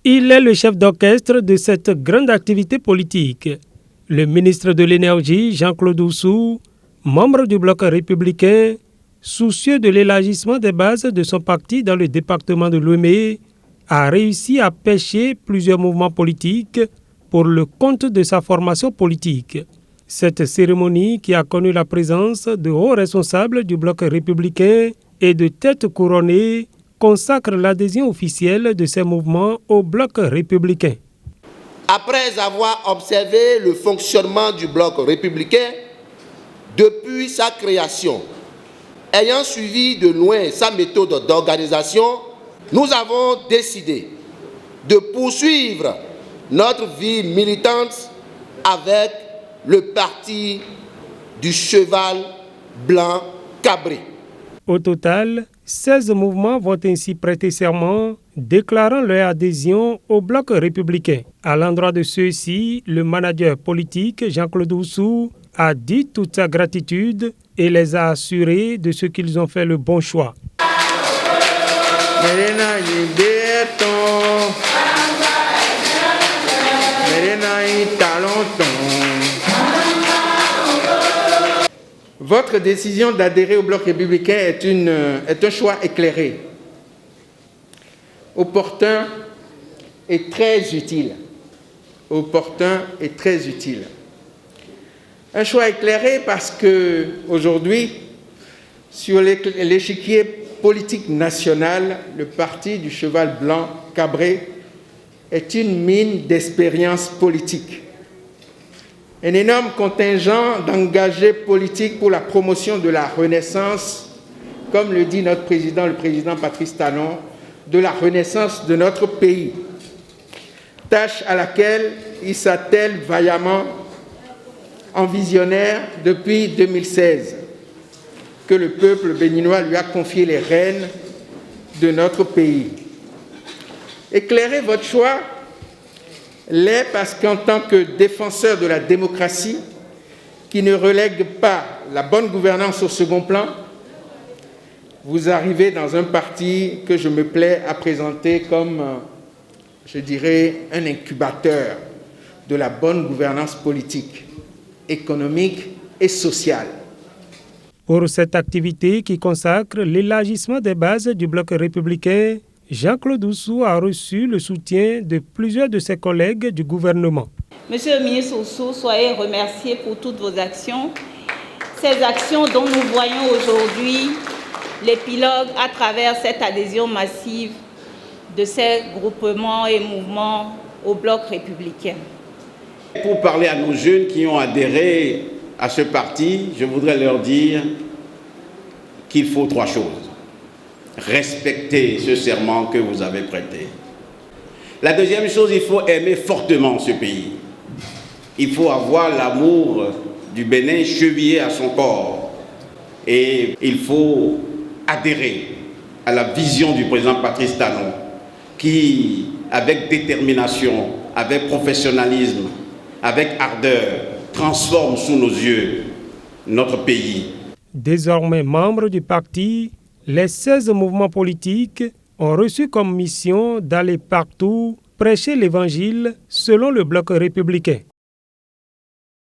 Il est le chef d'orchestre de cette grande activité politique. Le ministre de l'Énergie, Jean-Claude Oussou, membre du bloc républicain, soucieux de l'élargissement des bases de son parti dans le département de Lomé, a réussi à pêcher plusieurs mouvements politiques pour le compte de sa formation politique. Cette cérémonie, qui a connu la présence de hauts responsables du bloc républicain et de têtes couronnées, consacre l'adhésion officielle de ces mouvements au bloc républicain. Après avoir observé le fonctionnement du bloc républicain depuis sa création, ayant suivi de loin sa méthode d'organisation, nous avons décidé de poursuivre notre vie militante avec le parti du cheval blanc cabré. Au total, 16 mouvements vont ainsi prêter serment, déclarant leur adhésion au bloc républicain. À l'endroit de ceux-ci, le manager politique Jean-Claude Oussou a dit toute sa gratitude et les a assurés de ce qu'ils ont fait le bon choix. Votre décision d'adhérer au bloc républicain est un choix éclairé, opportun et très utile. Opportun et très utile. Un choix éclairé parce que aujourd'hui, sur l'échiquier politique national, le parti du cheval blanc cabré est une mine d'expérience politique. Un énorme contingent d'engagés politiques pour la promotion de la renaissance, comme le dit notre président, le président Patrice Talon, de la renaissance de notre pays. Tâche à laquelle il s'attelle vaillamment en visionnaire depuis 2016, que le peuple béninois lui a confié les rênes de notre pays. Éclairez votre choix l'est parce qu'en tant que défenseur de la démocratie, qui ne relègue pas la bonne gouvernance au second plan, vous arrivez dans un parti que je me plais à présenter comme, je dirais, un incubateur de la bonne gouvernance politique, économique et sociale. Pour cette activité qui consacre l'élargissement des bases du bloc républicain, Jean-Claude Oussou a reçu le soutien de plusieurs de ses collègues du gouvernement. Monsieur le ministre Oussou, soyez remercié pour toutes vos actions. Ces actions dont nous voyons aujourd'hui l'épilogue à travers cette adhésion massive de ces groupements et mouvements au bloc républicain. Pour parler à nos jeunes qui ont adhéré à ce parti, je voudrais leur dire qu'il faut 3 choses. Respectez ce serment que vous avez prêté. La deuxième chose, il faut aimer fortement ce pays. Il faut avoir l'amour du Bénin chevillé à son corps. Et il faut adhérer à la vision du président Patrice Talon qui, avec détermination, avec professionnalisme, avec ardeur, transforme sous nos yeux notre pays. Désormais membres du parti, les 16 mouvements politiques ont reçu comme mission d'aller partout prêcher l'évangile selon le bloc républicain.